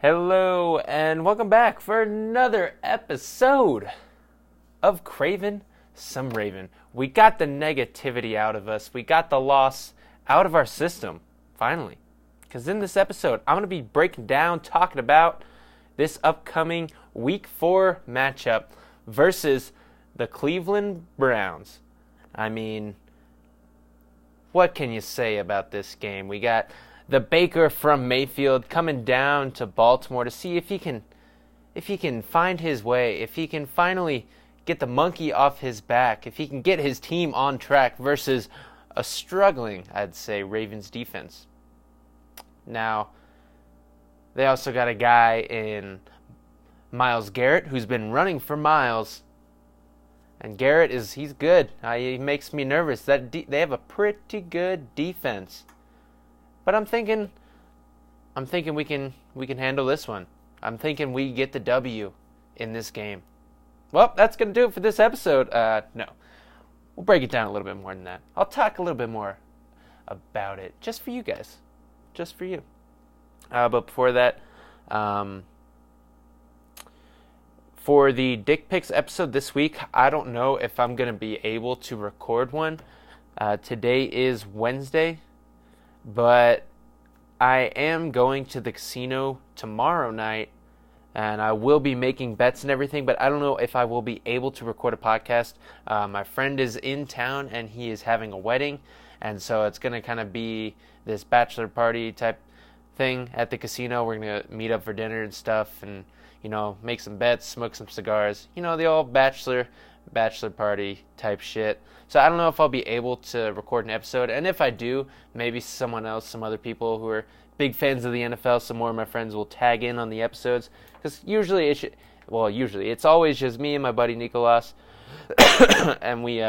Hello, and welcome back for another episode of Craven Some Raven. We got the negativity out of us. We got the loss out of our system, finally. Because in this episode, I'm going to be breaking down, talking about this upcoming Week 4 matchup versus the Cleveland Browns. I mean, what can you say about this game? We got the Baker from Mayfield coming down to Baltimore to see if he can find his way, if he can finally get the monkey off his back, if he can get his team on track versus a struggling, I'd say, Ravens defense. Now, they also got a guy in Myles Garrett who's been running for miles. And Garrett he's good. He makes me nervous. They have a pretty good defense. But I'm thinking we can handle this one. I'm thinking we get the W in this game. Well, that's going to do it for this episode. No. We'll break it down a little bit more than that. I'll talk a little bit more about it just for you guys. Just for you. But before that, for the Dick Picks episode this week, I don't know if I'm going to be able to record one. Today is Wednesday. But I am going to the casino tomorrow night, and I will be making bets and everything, but I don't know if I will be able to record a podcast. My friend is in town, and he is having a wedding, and so it's going to kind of be this bachelor party type thing at the casino. We're going to meet up for dinner and stuff and, make some bets, smoke some cigars. The old bachelor party type shit. So I don't know if I'll be able to record an episode, and if I do, maybe some other people who are big fans of the NFL, some more of my friends will tag in on the episodes, because usually it's always just me and my buddy Nicolas, and we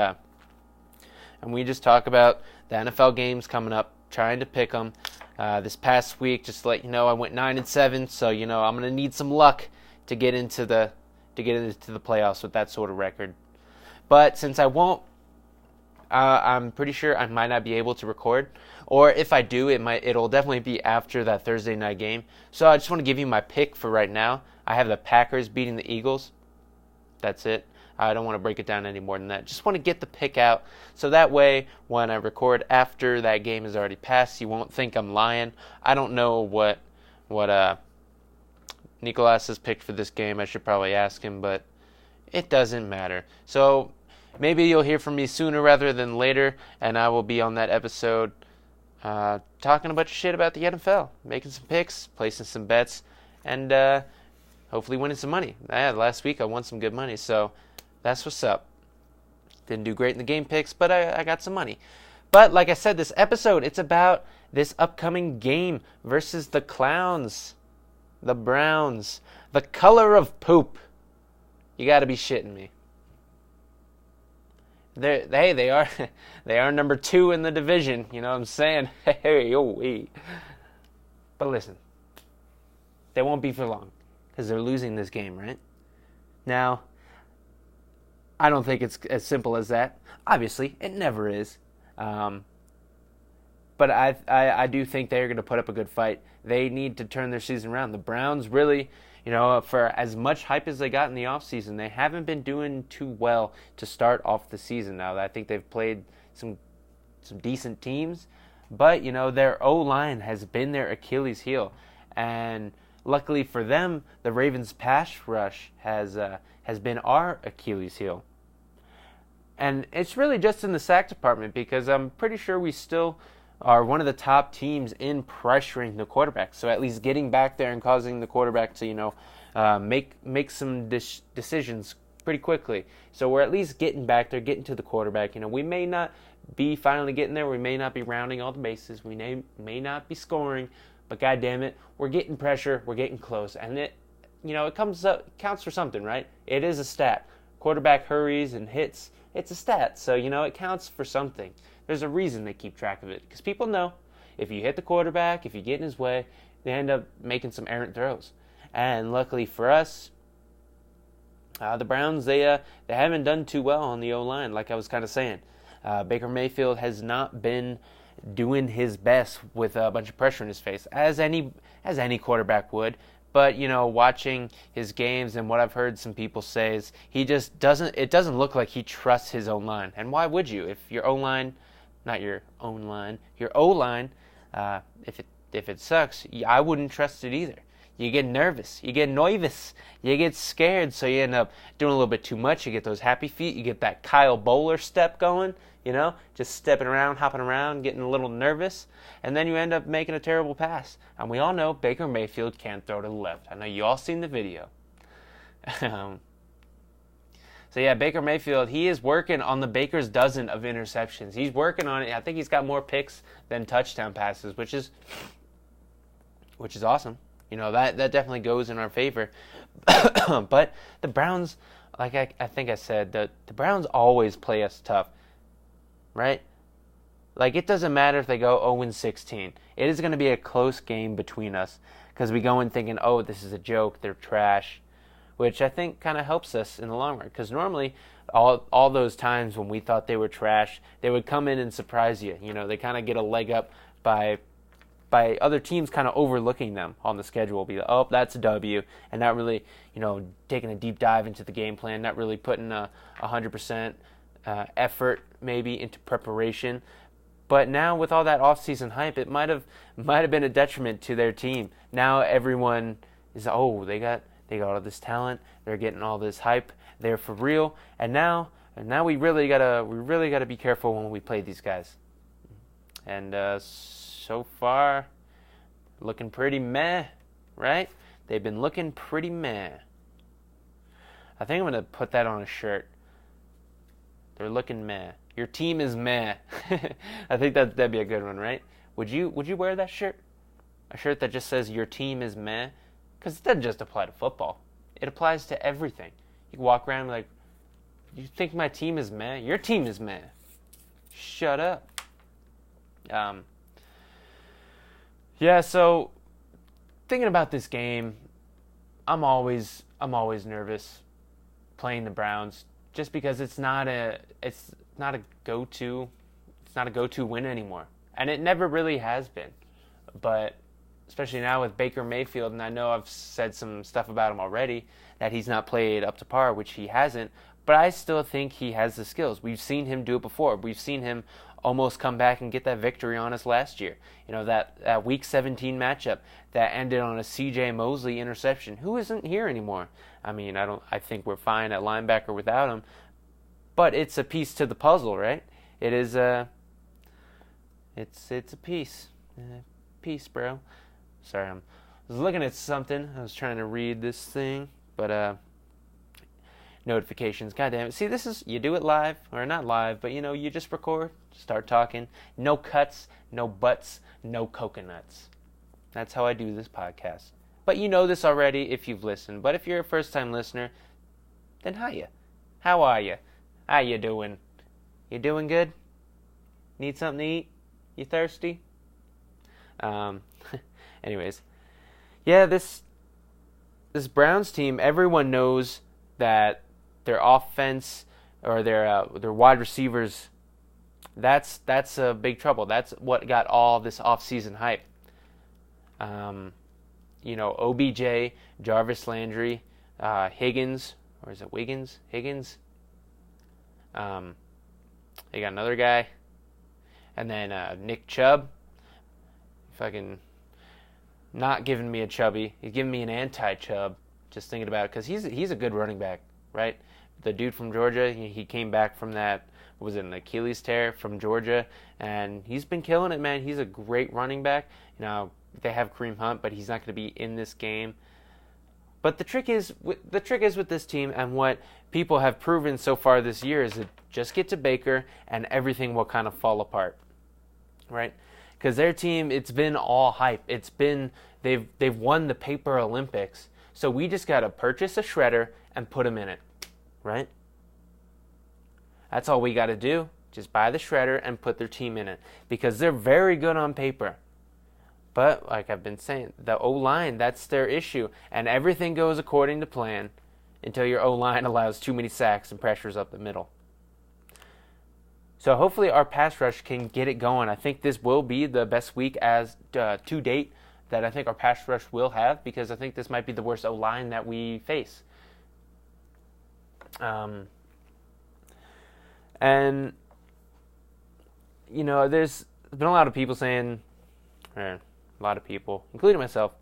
just talk about the NFL games coming up, trying to pick them. This past week, just to let you know, I went 9-7, so I'm gonna need some luck to get into the playoffs with that sort of record. But since I won't, I'm pretty sure I might not be able to record. Or if I do, it'll definitely be after that Thursday night game. So I just want to give you my pick for right now. I have the Packers beating the Eagles. That's it. I don't want to break it down any more than that. Just want to get the pick out. So that way, when I record after that game is already passed, you won't think I'm lying. I don't know what Nicolas has picked for this game. I should probably ask him, but it doesn't matter. So maybe you'll hear from me sooner rather than later, and I will be on that episode talking a bunch of shit about the NFL, making some picks, placing some bets, and hopefully winning some money. Last week I won some good money, so that's what's up. Didn't do great in the game picks, but I got some money. But like I said, this episode, it's about this upcoming game versus the Clowns, the Browns, the color of poop. You got to be shitting me. They are number 2 in the division. You know what I'm saying? Hey. But listen, they won't be for long because they're losing this game, right? Now, I don't think it's as simple as that. Obviously, it never is. But I do think they're going to put up a good fight. They need to turn their season around. The Browns really, for as much hype as they got in the offseason, they haven't been doing too well to start off the season. Now, I think they've played some decent teams, but, their O-line has been their Achilles heel. And luckily for them, the Ravens' pass rush has been our Achilles heel. And it's really just in the sack department, because I'm pretty sure we still are one of the top teams in pressuring the quarterback. So at least getting back there and causing the quarterback to, make some decisions pretty quickly. So we're at least getting back there, getting to the quarterback. We may not be finally getting there. We may not be rounding all the bases. We may not be scoring. But God damn it, we're getting pressure. We're getting close. And it counts for something, right? It is a stat. Quarterback hurries and hits. It's a stat. So, it counts for something. There's a reason they keep track of it, because people know if you hit the quarterback, if you get in his way, they end up making some errant throws. And luckily for us, the Browns, they haven't done too well on the O-line, like I was kind of saying. Baker Mayfield has not been doing his best with a bunch of pressure in his face, as any quarterback would. But, watching his games and what I've heard some people say is it doesn't look like he trusts his own line. And why would you? If your O-line, not your own line, your O-line, if it sucks, I wouldn't trust it either. You get nervous, you get scared, so you end up doing a little bit too much. You get those happy feet, you get that Kyle Bowler step going, just stepping around, hopping around, getting a little nervous, and then you end up making a terrible pass. And we all know Baker Mayfield can't throw to the left. I know you all seen the video. So yeah, Baker Mayfield, he is working on the Baker's dozen of interceptions. He's working on it. I think he's got more picks than touchdown passes, which is awesome. That definitely goes in our favor. But the Browns, like I think I said, the Browns always play us tough, right? Like, it doesn't matter if they go 0-16. It is going to be a close game between us because we go in thinking, oh, this is a joke, they're trash, which I think kind of helps us in the long run. Because normally, all those times when we thought they were trash, they would come in and surprise you. They kind of get a leg up by other teams kind of overlooking them on the schedule. Be like, oh, that's a W, and not really, taking a deep dive into the game plan, not really putting 100% effort maybe into preparation. But now with all that off-season hype, it might have been a detriment to their team. Now everyone is, oh, they got all this talent, they're getting all this hype, they're for real, and now we really gotta be careful when we play these guys. And so far, looking pretty meh, right? They've been looking pretty meh. I think I'm going to put that on a shirt. They're looking meh. Your team is meh. I think that'd be a good one, right? Would you wear that shirt? A shirt that just says your team is meh? Because it doesn't just apply to football. It applies to everything. You can walk around like, you think my team is meh? Your team is meh. Shut up. Yeah, so thinking about this game, I'm always nervous playing the Browns just because it's not a go-to win anymore. And it never really has been. But especially now with Baker Mayfield, and I know I've said some stuff about him already, that he's not played up to par, which he hasn't, but I still think he has the skills. We've seen him do it before. We've seen him almost come back and get that victory on us last year. That Week 17 matchup that ended on a C.J. Mosley interception. Who isn't here anymore? I mean, I think we're fine at linebacker without him, but it's a piece to the puzzle, right? It is it's a piece. Piece, bro. Sorry, I was looking at something. I was trying to read this thing, but notifications. God damn it. See, you do it live, or not live, but you just record, start talking. No cuts, no butts, no coconuts. That's how I do this podcast. But you know this already if you've listened. But if you're a first-time listener, then hiya. How are you? How you doing? You doing good? Need something to eat? You thirsty? Anyways. Yeah, this Browns team, everyone knows that their offense or their wide receivers, that's a big trouble. That's what got all this offseason hype. OBJ, Jarvis Landry, Higgins, or is it Wiggins? Higgins. They got another guy, and then Nick Chubb. Fucking not giving me a chubby. He's giving me an anti-Chubb. Just thinking about it, because he's a good running back, right? The dude from Georgia, he came back from that, was it an Achilles tear from Georgia, and he's been killing it, man. He's a great running back. They have Kareem Hunt, but he's not going to be in this game. But the trick is with this team, and what people have proven so far this year, is to just get to Baker, and everything will kind of fall apart, right? Because their team, it's been all hype. It's been they've won the Paper Olympics. So we just got to purchase a shredder and put them in it, right? That's all we got to do. Just buy the shredder and put their team in it. Because they're very good on paper. But, like I've been saying, the O-line, that's their issue. And everything goes according to plan until your O-line allows too many sacks and pressures up the middle. So hopefully our pass rush can get it going. I think this will be the best week to date that I think our pass rush will have, because I think this might be the worst O-line that we face. And, there's been a lot of people saying, a lot of people, including myself,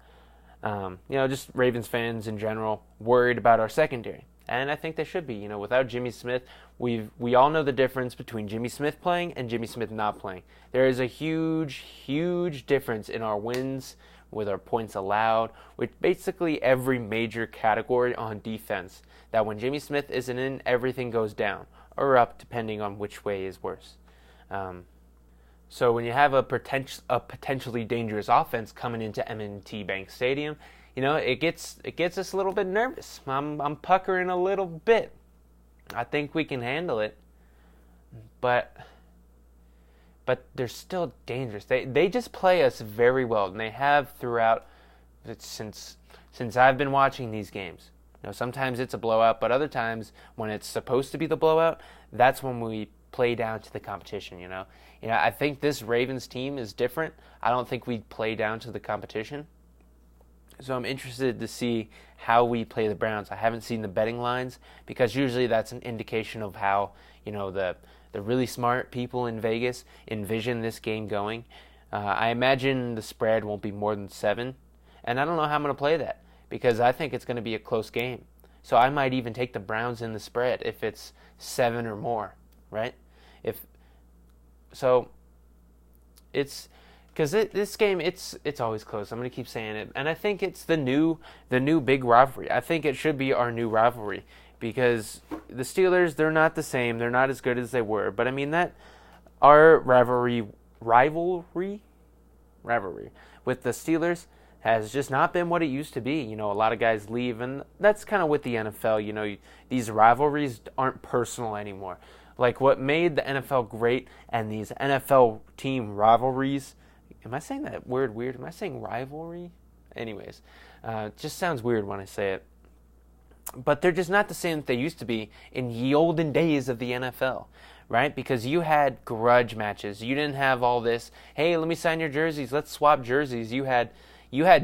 just Ravens fans in general, worried about our secondary. And I think they should be. Without Jimmy Smith, we all know the difference between Jimmy Smith playing and Jimmy Smith not playing. There is a huge, huge difference in our wins, with our points allowed, with basically every major category on defense, that when Jimmy Smith isn't in, everything goes down, or up, depending on which way is worse. So when you have a potentially dangerous offense coming into M&T Bank Stadium, it gets us a little bit nervous. I'm puckering a little bit. I think we can handle it, but they're still dangerous. They just play us very well, and they have throughout since I've been watching these games. Sometimes it's a blowout, but other times when it's supposed to be the blowout, that's when we play down to the competition. I think this Ravens team is different. I don't think we play down to the competition. So I'm interested to see how we play the Browns. I haven't seen the betting lines, because usually that's an indication of how, the really smart people in Vegas envision this game going. I imagine the spread won't be more than 7, and I don't know how I'm going to play that, because I think it's going to be a close game. So I might even take the Browns in the spread if it's 7 or more, right? It's because this game, it's always close. I'm going to keep saying it, and I think it's the new big rivalry. I think it should be our new rivalry, because the Steelers, they're not the same. They're not as good as they were, but I mean that our rivalry with the Steelers has just not been what it used to be. A lot of guys leave, and that's kind of with the NFL. These rivalries aren't personal anymore. Like, what made the NFL great and these NFL team rivalries, am I saying that word weird? Am I saying rivalry? Anyways, it just sounds weird when I say it. But they're just not the same that they used to be in the olden days of the NFL, right? Because you had grudge matches. You didn't have all this, hey, let me sign your jerseys, let's swap jerseys. You had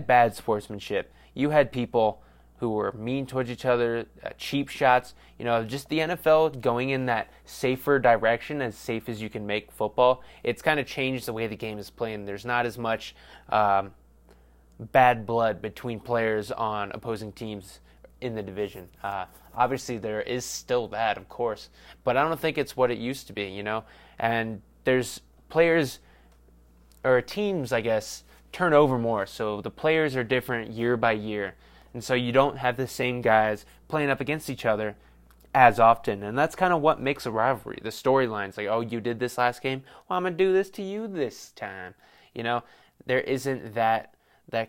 bad sportsmanship. You had people who were mean towards each other, cheap shots. Just the NFL going in that safer direction, as safe as you can make football. It's kind of changed the way the game is playing. There's not as much bad blood between players on opposing teams in the division. Obviously, there is still that, of course, but I don't think it's what it used to be, And there's players, or teams, I guess, turn over more. So the players are different year by year. And so you don't have the same guys playing up against each other as often. And that's kind of what makes a rivalry. The storylines, like, oh, you did this last game? Well, I'm going to do this to you this time. There isn't that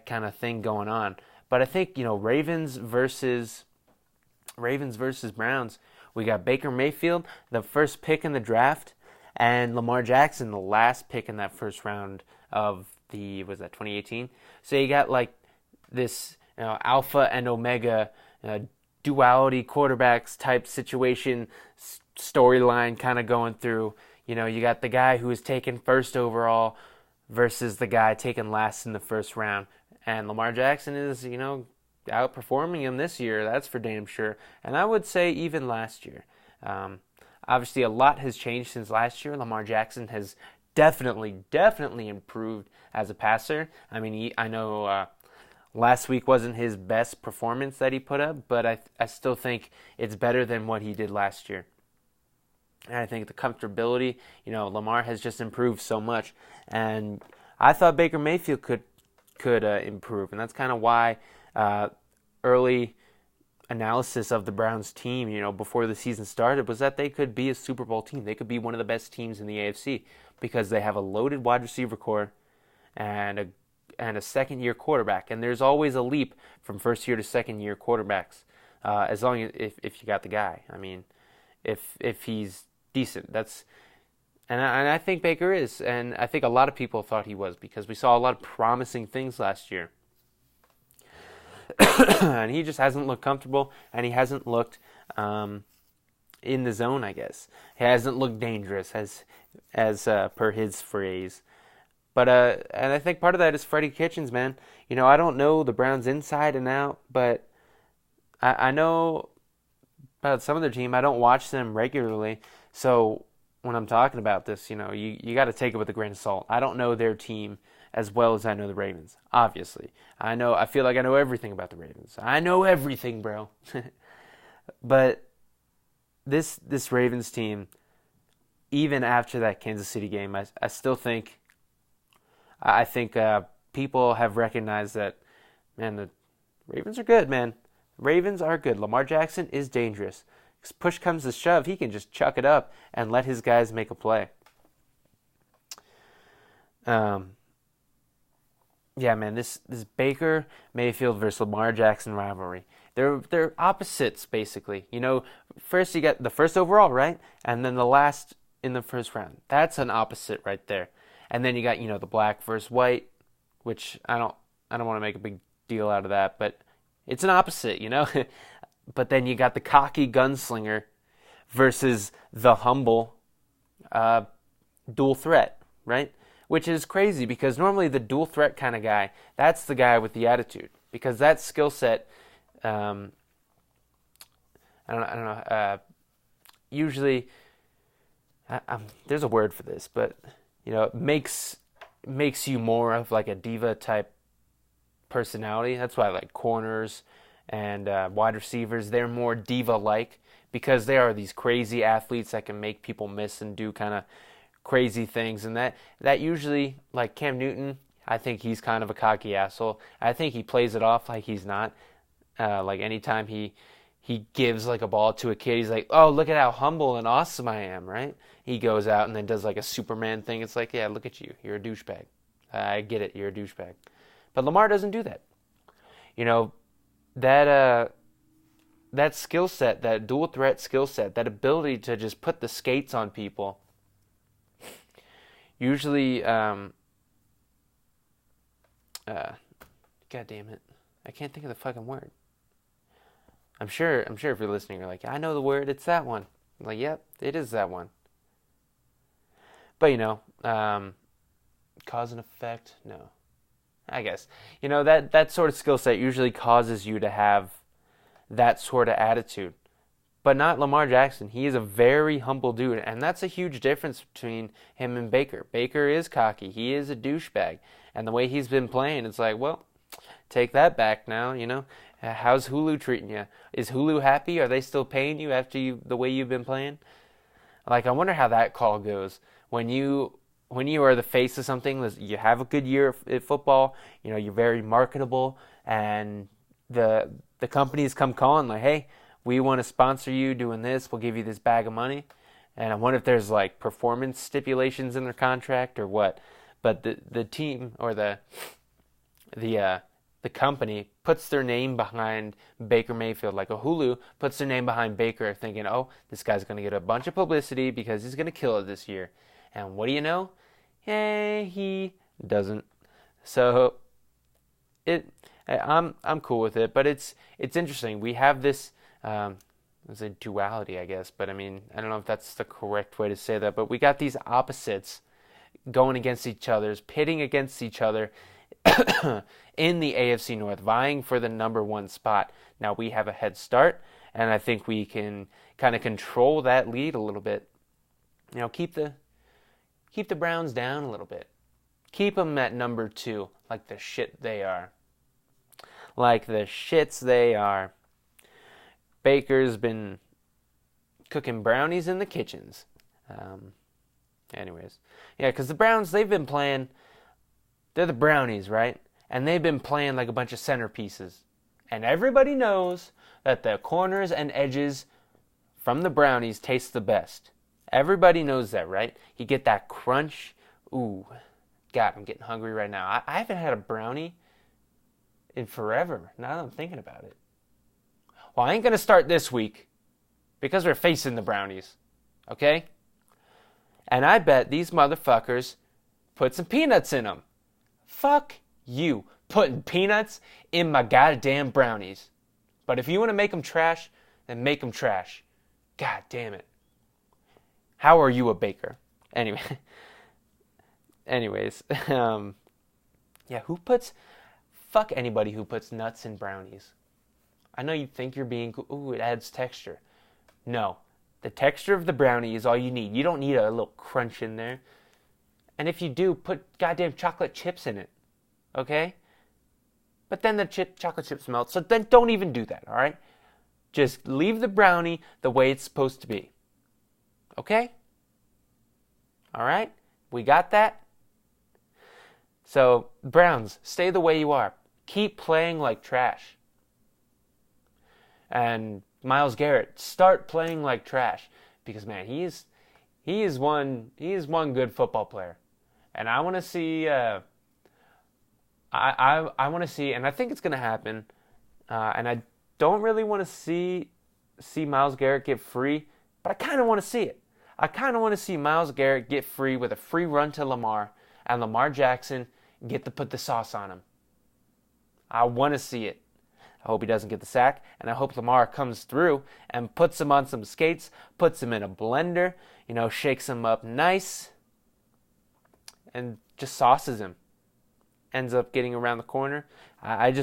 kind of thing going on. But I think, Ravens versus Browns, we got Baker Mayfield, the first pick in the draft, and Lamar Jackson, the last pick in that first round of 2018? So you got like this alpha and omega duality quarterbacks type situation storyline kind of going through. You got the guy who was taken first overall versus the guy taken last in the first round. And Lamar Jackson is, outperforming him this year, that's for damn sure. And I would say even last year. Obviously, a lot has changed since last year. Lamar Jackson has definitely improved as a passer. I mean, I know last week wasn't his best performance that he put up, but I still think it's better than what he did last year. And I think the comfortability, Lamar has just improved so much. And I thought Baker Mayfield could improve, and that's kind of why early analysis of the Browns team, before the season started, was that they could be a Super Bowl team. They could be one of the best teams in the AFC because they have a loaded wide receiver core and a second-year quarterback. And there's always a leap from first-year to second-year quarterbacks, as long as if you got the guy. I mean, if he's decent, and I think Baker is, and I think a lot of people thought he was because we saw a lot of promising things last year. And he just hasn't looked comfortable, and he hasn't looked in the zone, I guess. He hasn't looked dangerous, as per his phrase. But and I think part of that is Freddie Kitchens, man. I don't know the Browns inside and out, but I know about some of their team. I don't watch them regularly, so when I'm talking about this, you got to take it with a grain of salt. I don't know their team as well as I know the Ravens. Obviously, I feel like I know everything about the Ravens. I know everything, bro. But this Ravens team, even after that Kansas City game, I still think people have recognized that, man, the Ravens are good, man. Ravens are good. Lamar Jackson is dangerous. Push comes to shove, he can just chuck it up and let his guys make a play. Yeah, man, this Baker Mayfield versus Lamar Jackson rivalry. They're opposites, basically. First you got the first overall, right? And then the last in the first round. That's an opposite right there. And then you got, the black versus white, which I don't want to make a big deal out of that, but it's an opposite, But then you got the cocky gunslinger versus the humble dual threat, right? Which is crazy because normally the dual threat kind of guy, that's the guy with the attitude, because that skill set, I don't know. Usually, there's a word for this, but it makes you more of like a diva type personality. That's why I like corners and wide receivers. They're more diva-like because they are these crazy athletes that can make people miss and do kind of crazy things. And that usually, like Cam Newton, I think he's kind of a cocky asshole. I think he plays it off like he's not. Like anytime he gives like a ball to a kid, he's like, oh, look at how humble and awesome I am, right? He goes out and then does like a Superman thing. It's like, yeah, look at you. You're a douchebag. I get it. You're a douchebag. But Lamar doesn't do that. That skill set, that dual threat skill set, that ability to just put the skates on people, usually, God damn it, I can't think of the fucking word. I'm sure if you're listening, you're like, I know the word, it's that one. I'm like, yep, it is that one. But cause and effect, no. I guess. That sort of skill set usually causes you to have that sort of attitude. But not Lamar Jackson. He is a very humble dude, and that's a huge difference between him and Baker. Baker is cocky. He is a douchebag. And the way he's been playing, it's like, well, take that back now, How's Hulu treating you? Is Hulu happy? Are they still paying you after the way you've been playing? Like, I wonder how that call goes. When you are the face of something, you have a good year at football, you're very marketable, and the companies come calling like, hey, we want to sponsor you doing this, we'll give you this bag of money. And I wonder if there's like performance stipulations in their contract or what. But the team or the company puts their name behind Baker Mayfield, like a Hulu puts their name behind Baker, thinking, oh, this guy's going to get a bunch of publicity because he's going to kill it this year. And what do you know? Hey, he doesn't. So I'm cool with it, but it's interesting. We have this it's a duality, I guess, but I mean, I don't know if that's the correct way to say that, but we got these opposites going against each other, pitting against each other in the AFC North, vying for the number one spot. Now we have a head start, and I think we can kind of control that lead a little bit. Keep the Browns down a little bit. Keep them at number 2, like the shit they are. Like the shits they are. Baker's been cooking brownies in the kitchens. Anyways. Yeah, because the Browns, they've been playing, they're the Brownies, right? And they've been playing like a bunch of centerpieces. And everybody knows that the corners and edges from the Brownies taste the best. Everybody knows that, right? You get that crunch. Ooh, God, I'm getting hungry right now. I haven't had a brownie in forever, now that I'm thinking about it. Well, I ain't going to start this week because we're facing the Brownies, okay? And I bet these motherfuckers put some peanuts in them. Fuck you, putting peanuts in my goddamn brownies. But if you want to make them trash, then make them trash. God damn it. How are you a baker? Anyway, anyways, yeah, fuck anybody who puts nuts in brownies. I know you think you're being cool. Ooh, it adds texture. No, the texture of the brownie is all you need. You don't need a little crunch in there. And if you do, put goddamn chocolate chips in it, okay? But then the chocolate chips melt, so then don't even do that, all right? Just leave the brownie the way it's supposed to be, okay? All right? We got that? So, Browns, stay the way you are. Keep playing like trash. And Myles Garrett, start playing like trash. Because, man, he is one good football player. And I want to see, I want to see, and I think it's going to happen, and I don't really want to see Myles Garrett get free, but I kind of want to see it. I kind of want to see Myles Garrett get free with a free run to Lamar, and Lamar Jackson get to put the sauce on him. I want to see it. I hope he doesn't get the sack, and I hope Lamar comes through and puts him on some skates, puts him in a blender, shakes him up nice, and just sauces him. Ends up getting around the corner. I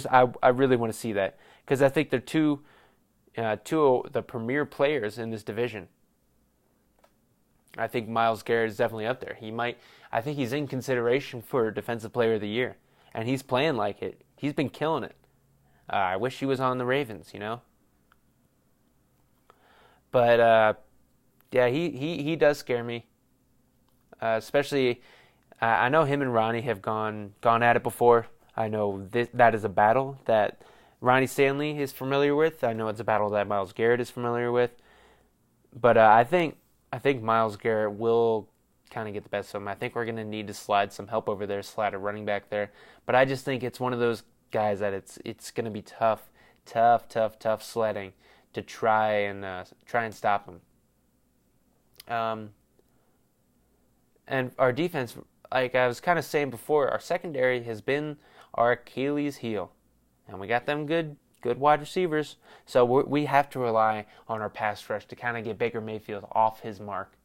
really want to see that because I think they're two of the premier players in this division. I think Myles Garrett is definitely up there. I think he's in consideration for Defensive Player of the Year, and he's playing like it. He's been killing it. I wish he was on the Ravens, But yeah, he does scare me, especially. I know him and Ronnie have gone at it before. I know that is a battle that Ronnie Stanley is familiar with. I know it's a battle that Myles Garrett is familiar with. But I think Myles Garrett will kind of get the best of him. I think we're going to need to slide some help over there, slide a running back there. But I just think it's one of those guys that it's going to be tough sledding to try and stop him. And our defense, like I was kind of saying before, our secondary has been our Achilles heel, and we got them good wide receivers. So we have to rely on our pass rush to kind of get Baker Mayfield off his mark.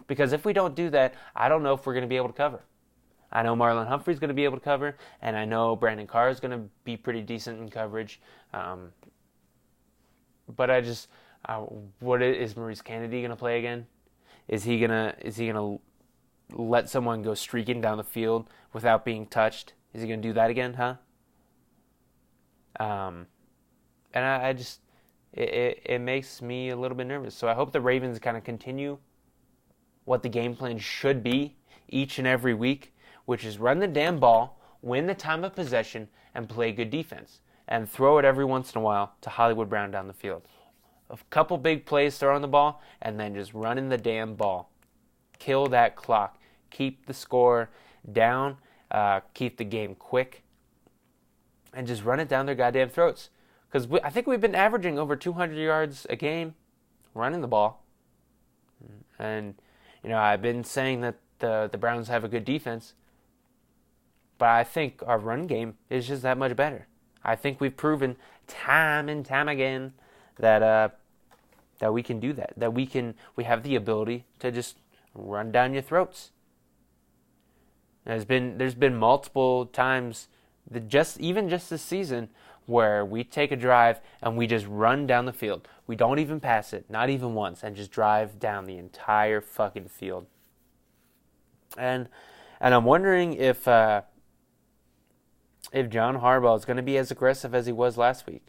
Because if we don't do that, I don't know if we're going to be able to cover. I know Marlon Humphrey's going to be able to cover, and I know Brandon Carr is going to be pretty decent in coverage. But what is Maurice Kennedy going to play again? Is he gonna let someone go streaking down the field without being touched? Is he going to do that again, huh? And it makes me a little bit nervous. So I hope the Ravens kind of continue what the game plan should be each and every week, which is run the damn ball, win the time of possession, and play good defense. And throw it every once in a while to Hollywood Brown down the field. A couple big plays throwing the ball, and then just running the damn ball. Kill that clock. Keep the score down. Keep the game quick. And just run it down their goddamn throats. Because I think we've been averaging over 200 yards a game running the ball. And, I've been saying that the Browns have a good defense. But I think our run game is just that much better. I think we've proven time and time again that we can do that. That we have the ability to just run down your throats. There's been multiple times even just this season where we take a drive and we just run down the field. We don't even pass it, not even once, and just drive down the entire fucking field. And I'm wondering if John Harbaugh is going to be as aggressive as he was last week.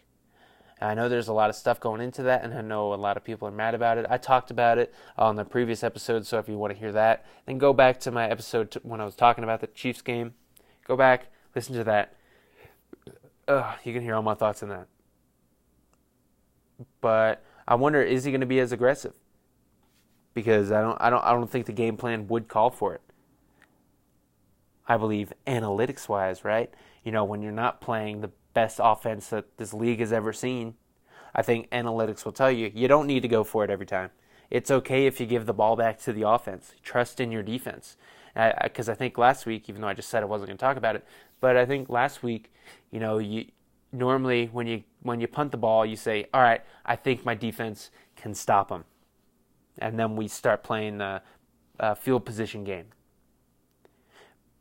I know there's a lot of stuff going into that, and I know a lot of people are mad about it. I talked about it on the previous episode, so if you want to hear that, then go back to my episode when I was talking about the Chiefs game. Go back, listen to that. You can hear all my thoughts on that. But I wonder, is he going to be as aggressive? Because I don't think the game plan would call for it. I believe analytics-wise, right? When you're not playing the best offense that this league has ever seen, I think analytics will tell you don't need to go for it every time. It's okay if you give the ball back to the offense. Trust in your defense. Because I think last week, even though I just said I wasn't going to talk about it, but I think last week, you normally when you punt the ball, you say, all right, I think my defense can stop them. And then we start playing the field position game.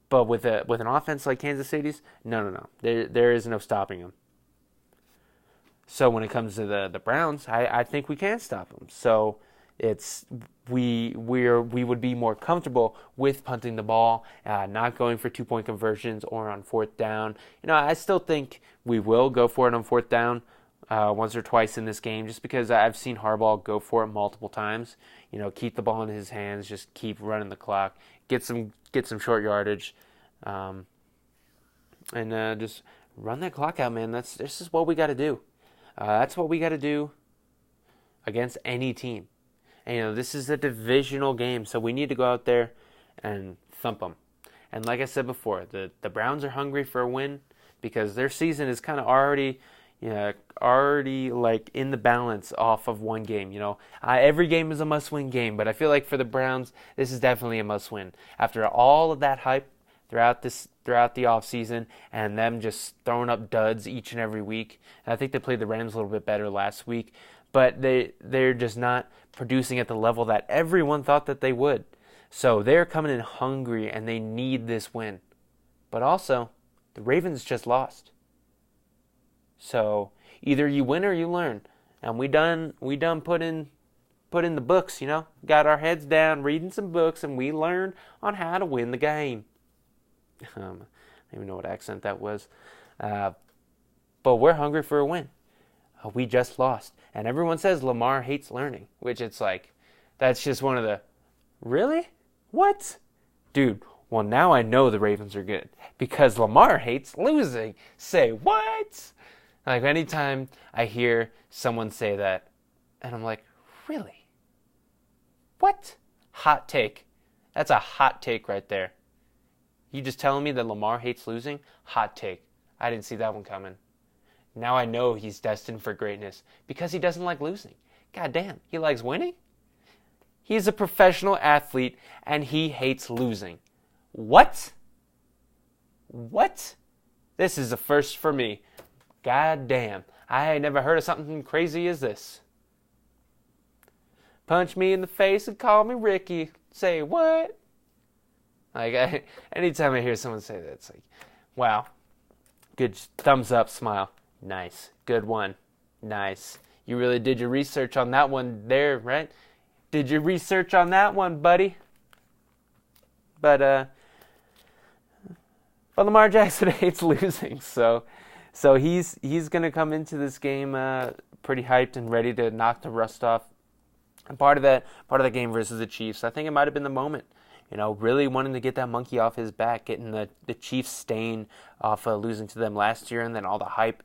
But with an offense like Kansas City's, no. There is no stopping them. So when it comes to the Browns, I think we can stop them. So it's we would be more comfortable with punting the ball, not going for 2-point conversions or on fourth down. I still think we will go for it on fourth down once or twice in this game, just because I've seen Harbaugh go for it multiple times. Keep the ball in his hands, just keep running the clock, get some short yardage, and just run that clock out, man. This is what we got to do. That's what we got to do against any team. And, this is a divisional game, so we need to go out there and thump them. And like I said before, the Browns are hungry for a win because their season is kind of already like in the balance off of one game. Every game is a must-win game, but I feel like for the Browns, this is definitely a must-win. After all of that hype throughout the offseason and them just throwing up duds each and every week. And I think they played the Rams a little bit better last week, but they're just not producing at the level that everyone thought that they would. So they're coming in hungry and they need this win. But also, the Ravens just lost. So either you win or you learn. And we done put in the books, got our heads down reading some books, and we learned on how to win the game. I don't even know what accent that was. But we're hungry for a win. We just lost. And everyone says Lamar hates learning, which it's like, that's just one of the, really? What? Dude, well, now I know the Ravens are good because Lamar hates losing. Say what? Like, anytime I hear someone say that, and I'm like, really? What? Hot take. That's a hot take right there. You just telling me that Lamar hates losing? Hot take. I didn't see that one coming. Now I know he's destined for greatness because he doesn't like losing. God damn, he likes winning? He's a professional athlete and he hates losing. What? What? This is a first for me. God damn, I ain't never heard of something crazy as this. Punch me in the face and call me Ricky. Say what? Like, anytime I hear someone say that, it's like, wow. Good thumbs up, smile. Nice. Good one. Nice. You really did your research on that one there, right? Did your research on that one, buddy? But Lamar Jackson hates losing, so he's going to come into this game pretty hyped and ready to knock the rust off. And part of that game versus the Chiefs, I think it might have been the moment. Really wanting to get that monkey off his back, getting the Chiefs stain off losing to them last year, and then all the hype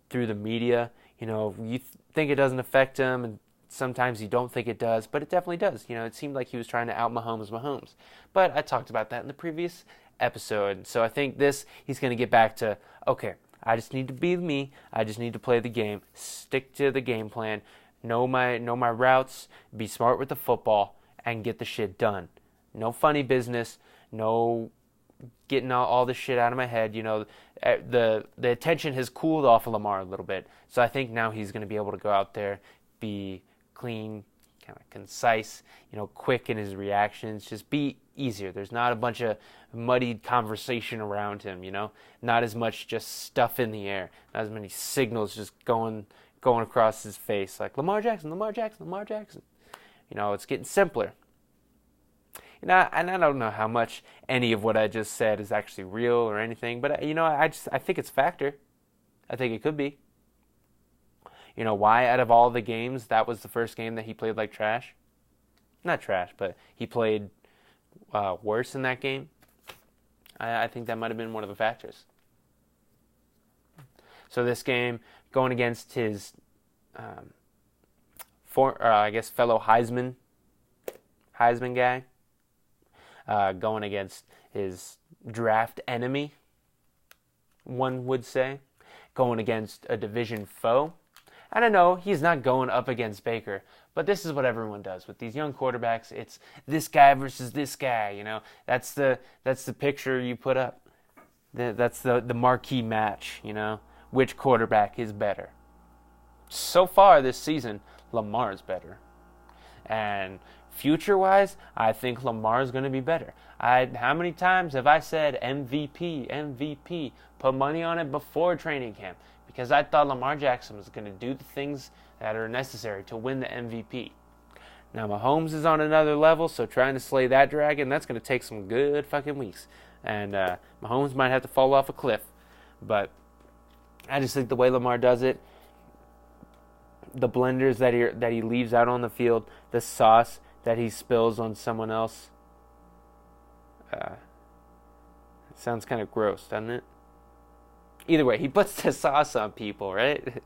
through the media. You think it doesn't affect him, and sometimes you don't think it does, but it definitely does. It seemed like he was trying to out Mahomes. But I talked about that in the previous episode. So I think he's going to get back to, okay, I just need to be me. I just need to play the game, stick to the game plan, know my routes, be smart with the football, and get the shit done. No funny business, no getting all this shit out of my head. The attention has cooled off of Lamar a little bit. So I think now he's going to be able to go out there, be clean, kind of concise, quick in his reactions, just be easier. There's not a bunch of muddied conversation around him, not as much just stuff in the air, not as many signals just going across his face like Lamar Jackson. It's getting simpler. And I don't know how much any of what I just said is actually real or anything, but I think it's factor. I think it could be. Why out of all the games that was the first game that he played like trash? Not trash, but he played worse in that game. I think that might have been one of the factors. So this game, going against his fellow Heisman guy, going against his draft enemy, one would say, going against a division foe. I don't know, he's not going up against Baker, but this is what everyone does with these young quarterbacks. It's this guy versus this guy, That's the picture you put up. That's the marquee match, Which quarterback is better? So far this season, Lamar's better. And future-wise, I think Lamar's going to be better. How many times have I said MVP, MVP, put money on it before training camp? Because I thought Lamar Jackson was going to do the things that are necessary to win the MVP. Now, Mahomes is on another level, so trying to slay that dragon, that's going to take some good fucking weeks. And Mahomes might have to fall off a cliff. But I just think the way Lamar does it, the blenders that he leaves out on the field, the sauce that he spills on someone else, it sounds kind of gross, doesn't it? Either way, he puts the sauce on people, right?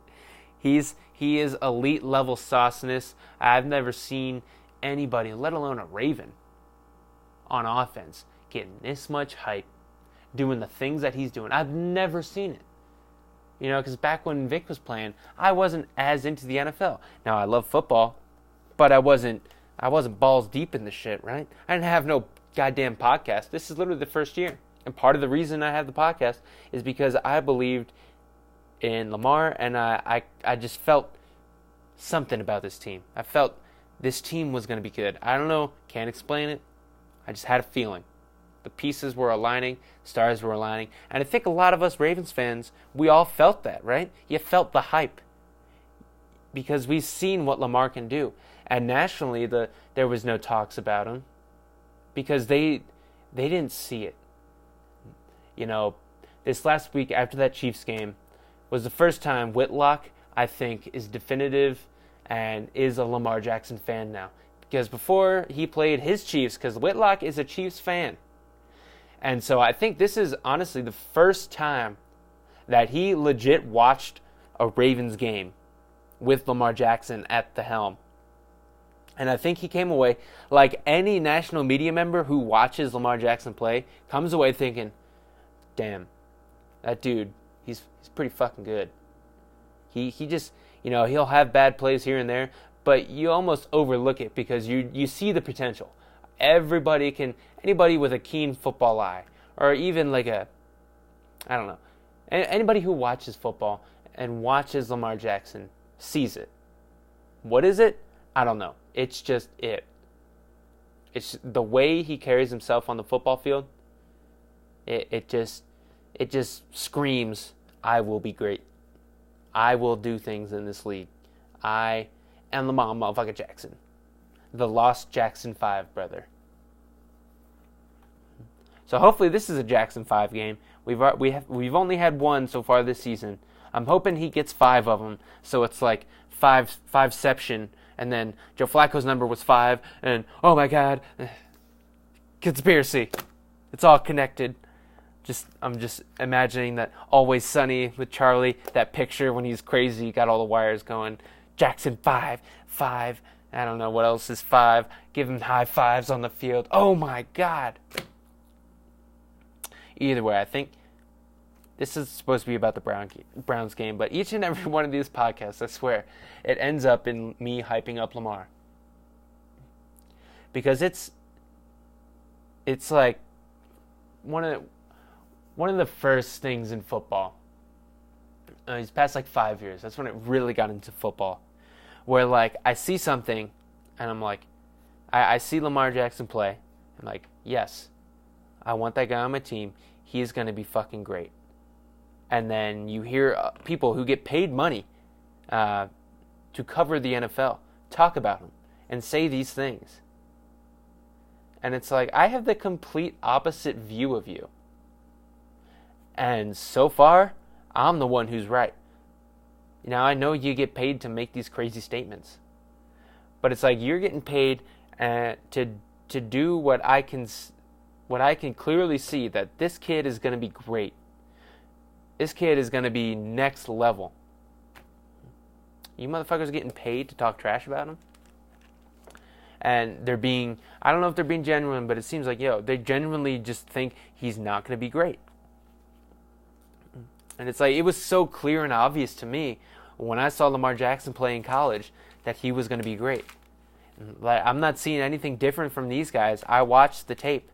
He is elite level sauciness. I've never seen anybody, let alone a Raven, on offense, getting this much hype, doing the things that he's doing. I've never seen it. You know, because back when Vic was playing, I wasn't as into the NFL. Now, I love football, but I wasn't balls deep in the shit, right? I didn't have no goddamn podcast. This is literally the first year. And part of the reason I have the podcast is because I believed in Lamar, and I just felt something about this team. I felt this team was going to be good. I don't know, can't explain it. I just had a feeling. The pieces were aligning, stars were aligning, and I think a lot of us Ravens fans, we all felt that, right? You felt the hype because we've seen what Lamar can do. And nationally, there was no talks about him because they didn't see it. You know, this last week after that Chiefs game was the first time Whitlock, I think, is definitive and is a Lamar Jackson fan now. Because before he played his Chiefs, because Whitlock is a Chiefs fan. And so I think this is honestly the first time that he legit watched a Ravens game with Lamar Jackson at the helm. And I think he came away, like any national media member who watches Lamar Jackson play, comes away thinking, damn, that dude, he's pretty fucking good. He just, you know, he'll have bad plays here and there, but you almost overlook it because you see the potential. Anybody with a keen football eye, or even like anybody who watches football and watches Lamar Jackson sees it. What is it? I don't know. It's just it. It's the way he carries himself on the football field. It just screams, I will be great. I will do things in this league. I am Lamar motherfucker Jackson. The lost Jackson 5 brother. So hopefully this is a Jackson 5 game. We've only had one so far this season. I'm hoping he gets 5 of them, so it's like fiveception, and then Joe Flacco's number was 5, and oh my God, conspiracy. It's all connected. I'm just imagining that Always Sunny with Charlie, that picture when he's crazy, got all the wires going. Jackson 5. I don't know what else is 5. Give him high fives on the field. Oh my God. Either way, I think this is supposed to be about the Browns game, but each and every one of these podcasts, I swear, it ends up in me hyping up Lamar. Because it's like one of the first things in football. These past like 5 years, that's when it really got into football. Where like I see something and I'm like, I see Lamar Jackson play. I'm like, yes, I want that guy on my team. He's going to be fucking great. And then you hear people who get paid money to cover the NFL talk about him and say these things. And it's like, I have the complete opposite view of you. And so far, I'm the one who's right. Now, I know you get paid to make these crazy statements. But it's like you're getting paid to do what I can clearly see, that this kid is going to be great. This kid is going to be next level. You motherfuckers are getting paid to talk trash about him? And they're being, I don't know if they're being genuine, but it seems like, they genuinely just think he's not going to be great. And it's like, it was so clear and obvious to me when I saw Lamar Jackson play in college that he was going to be great. Like, I'm not seeing anything different from these guys. I watched the tape.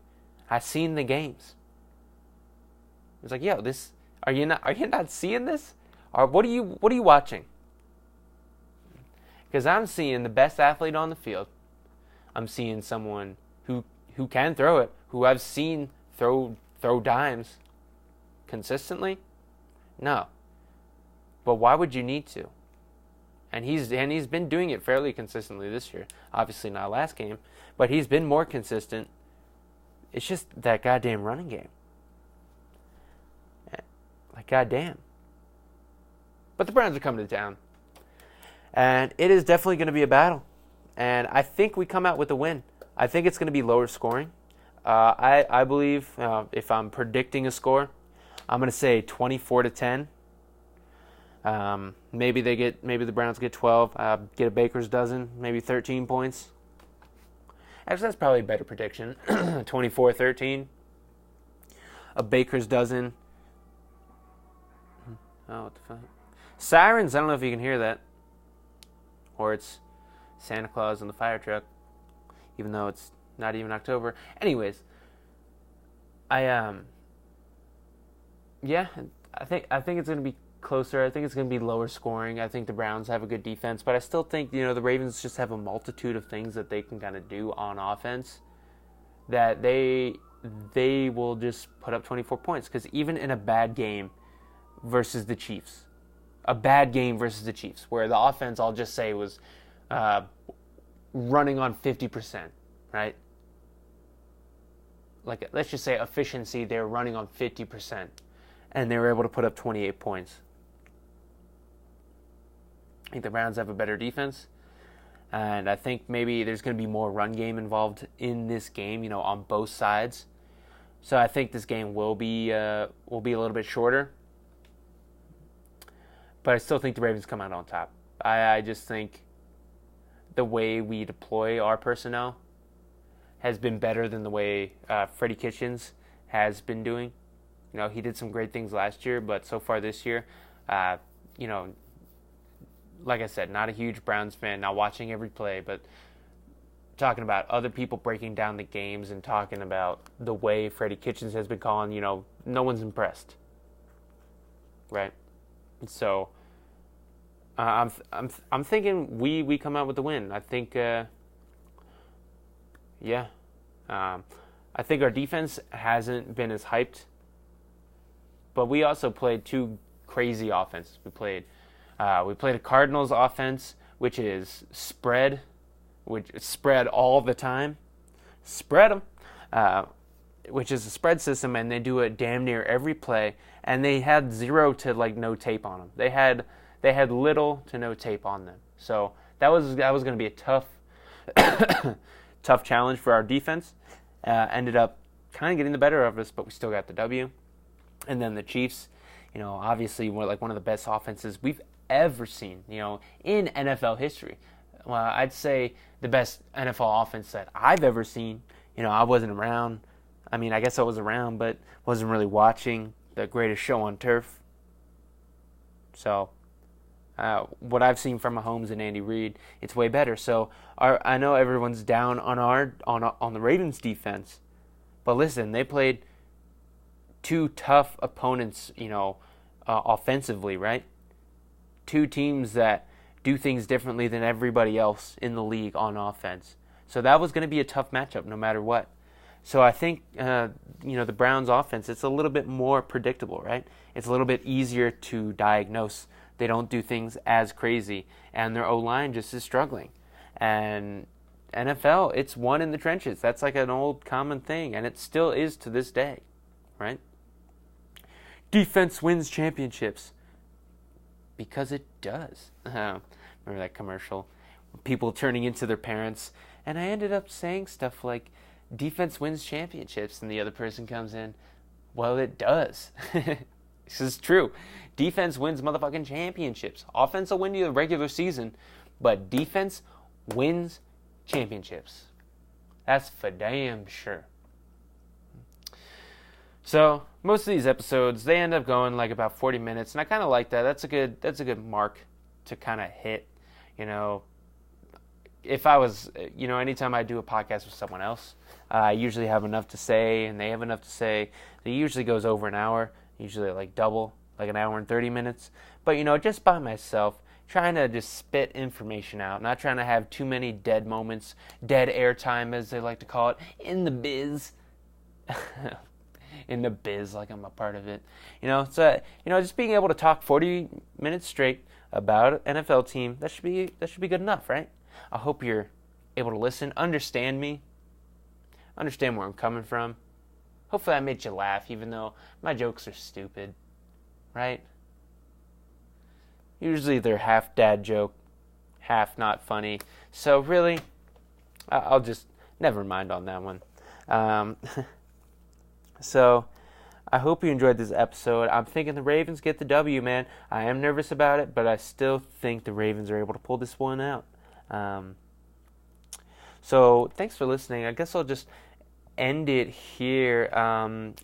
I seen the games. It's like, are you not seeing this? Or what are you watching? Because I'm seeing the best athlete on the field. I'm seeing someone who can throw it, who I've seen throw dimes consistently. No. But why would you need to? And he's been doing it fairly consistently this year. Obviously not last game, but he's been more consistent. It's just that goddamn running game. Like, goddamn. But the Browns are coming to town. And it is definitely going to be a battle. And I think we come out with a win. I think it's going to be lower scoring. I believe, if I'm predicting a score, I'm going to say 24-10. Maybe the Browns get 12, get a baker's dozen, maybe 13 points. Actually, that's probably a better prediction. 24-13. A baker's dozen. Oh, what the fuck? Sirens, I don't know if you can hear that. Or it's Santa Claus in the fire truck, even though it's not even October. Anyways, I think it's going to be closer. I think it's going to be lower scoring. I think the Browns have a good defense, but I still think, the Ravens just have a multitude of things that they can kind of do on offense that they will just put up 24 points. Because even in a bad game versus the Chiefs, where the offense, I'll just say, was running on 50%, right? Like, let's just say efficiency, they're running on 50%, and they were able to put up 28 points. I think the Browns have a better defense, and I think maybe there's going to be more run game involved in this game, on both sides. So I think this game will be a little bit shorter, but I still think the Ravens come out on top. I just think the way we deploy our personnel has been better than the way Freddie Kitchens has been doing. He did some great things last year, but so far this year, like I said, not a huge Browns fan, not watching every play, but talking about other people breaking down the games and talking about the way Freddie Kitchens has been calling, no one's impressed, right? So I'm thinking we come out with the win. I think, I think our defense hasn't been as hyped, but we also played two crazy offenses. We played a Cardinals offense, which is spread all the time, spread them, which is a spread system, and they do it damn near every play. And they had 0 to no tape on them. They had little to no tape on them. So that was going to be a tough challenge for our defense. Ended up kind of getting the better of us, but we still got the W. And then the Chiefs, obviously one of the best offenses we've ever seen, in NFL history. Well, I'd say the best NFL offense that I've ever seen. I wasn't around. I mean, I guess I was around, but wasn't really watching the greatest show on turf. So, what I've seen from Mahomes and Andy Reid, it's way better. So, I know everyone's down on the Ravens defense, but listen, they played two tough opponents, offensively, right? Two teams that do things differently than everybody else in the league on offense. So that was going to be a tough matchup no matter what. So I think, the Browns offense, it's a little bit more predictable, right? It's a little bit easier to diagnose. They don't do things as crazy, and their O-line just is struggling. And NFL, it's won in the trenches. That's like an old common thing, and it still is to this day, right? Defense wins championships. Because it does. Remember that commercial? People turning into their parents. And I ended up saying stuff like, defense wins championships. And the other person comes in, well, it does. This is true. Defense wins motherfucking championships. Offense will win you the regular season, but defense wins championships. That's for damn sure. So most of these episodes, they end up going about 40 minutes, and I kind of like that. That's a good mark to kind of hit. If I was, anytime I do a podcast with someone else, I usually have enough to say, and they have enough to say. It usually goes over an hour, usually double, an hour and 30 minutes. But just by myself, trying to just spit information out, not trying to have too many dead moments, dead airtime as they like to call it, in the biz. In the biz, like I'm a part of it. So just being able to talk 40 minutes straight about an NFL team, that should be good enough, right? I hope you're able to listen, understand me, understand where I'm coming from. Hopefully I made you laugh, even though my jokes are stupid, right? Usually they're half dad joke, half not funny. So really, I'll just never mind on that one. So I hope you enjoyed this episode. I'm thinking the Ravens get the W, man. I am nervous about it, but I still think the Ravens are able to pull this one out. So thanks for listening. I guess I'll just end it here.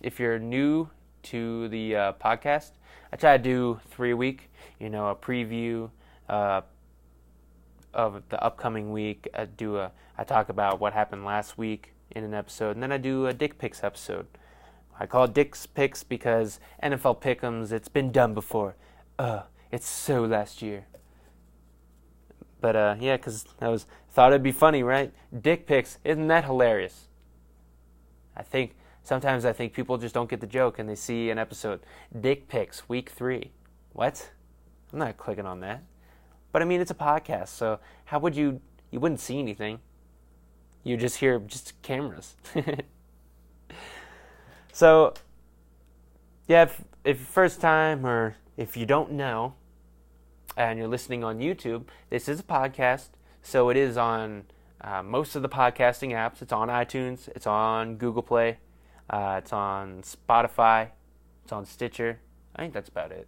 If you're new to the podcast, I try to do 3 a week. A preview of the upcoming week. I talk about what happened last week in an episode, and then I do a Dick Picks episode. I call it Dick's Picks because NFL Pick'ems, it's been done before. It's so last year. But because thought it'd be funny, right? Dick Picks, isn't that hilarious? Sometimes I think people just don't get the joke and they see an episode, Dick Picks, week 3. What? I'm not clicking on that. But I mean, it's a podcast, so how would you wouldn't see anything. You just hear just cameras. So, yeah, if first time or if you don't know and you're listening on YouTube, this is a podcast. So it is on most of the podcasting apps. It's on iTunes. It's on Google Play. It's on Spotify. It's on Stitcher. I think that's about it.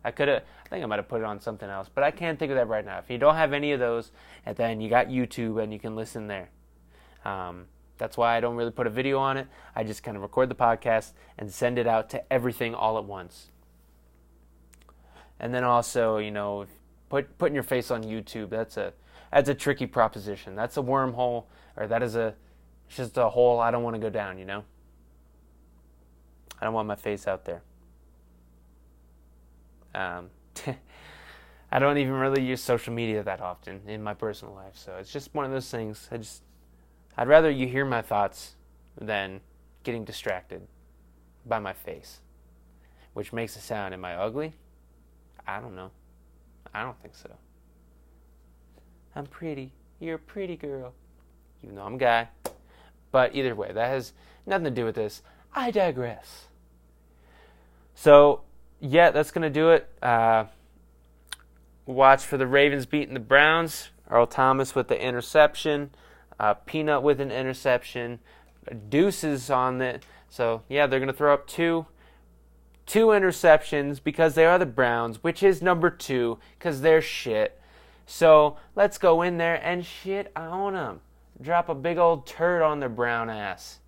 I think I might have put it on something else, but I can't think of that right now. If you don't have any of those, and then you got YouTube and you can listen there. That's why I don't really put a video on it. I just kind of record the podcast and send it out to everything all at once. And then also, putting your face on YouTube, that's a tricky proposition. That's a wormhole, or it's just a hole I don't want to go down, I don't want my face out there. I don't even really use social media that often in my personal life, so it's just one of those things. I'd rather you hear my thoughts than getting distracted by my face, which makes it sound, am I ugly? I don't know. I don't think so. I'm pretty. You're a pretty girl. Even though I'm a guy. But either way, that has nothing to do with this. I digress. So, yeah, that's going to do it. Watch for the Ravens beating the Browns. Earl Thomas with the interception. Peanut with an interception. Deuces on it. So, yeah, they're going to throw up two interceptions because they are the Browns, which is number 2 because they're shit. So, let's go in there and shit on them. Drop a big old turd on their brown ass.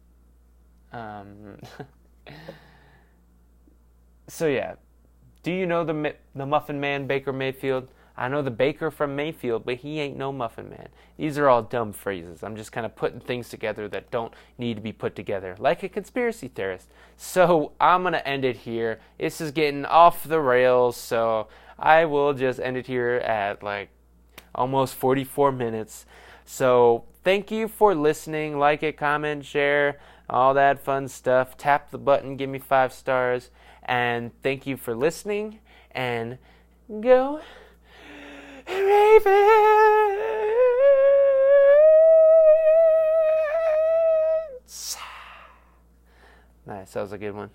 So, yeah. Do you know the Muffin Man, Baker Mayfield? I know the baker from Mayfield, but he ain't no Muffin Man. These are all dumb phrases. I'm just kind of putting things together that don't need to be put together, like a conspiracy theorist. So I'm going to end it here. This is getting off the rails, so I will just end it here at almost 44 minutes. So thank you for listening. Like it, comment, share, all that fun stuff. Tap the button, give me 5 stars. And thank you for listening, and go Ravens! Nice, that was a good one.